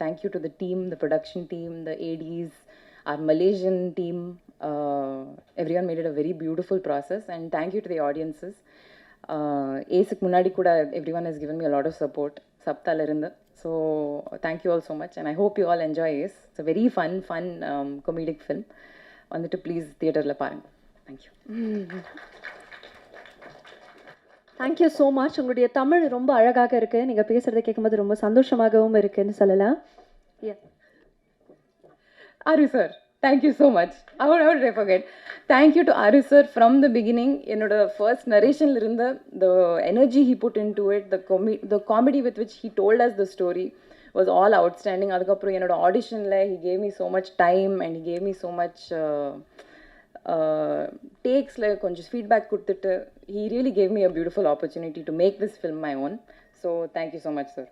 thank you to the team, the production team, the ADs, our Malaysian team. Everyone made it a very beautiful process, and thank you to the audiences. Asik Munadi Kuda, everyone has given me a lot of support. Saptal irunda. So thank you all so much, and I hope you all enjoy Ace. It's a very fun comedic film. Vandu to please theatre la paranga. Thank you. Thank you so much. உங்களுடைய தமிழ் ரொம்ப அழகாக இருக்குது. நீங்கள் பேசுகிறத கேட்கும்போது ரொம்ப சந்தோஷமாகவும் இருக்குன்னு சொல்லலாம். Aru sir, thank you so much. How did I forget? Thank you to Aru sir from the beginning. Enoda first narration irunda the energy he put into it, the comedy with which he told us the story was all outstanding. Adukapro enoda audition la he gave me so much time and he gave me so much takes like konja feedback kuduthittu he really gave me a beautiful opportunity to make this film my own. So thank you so much sir.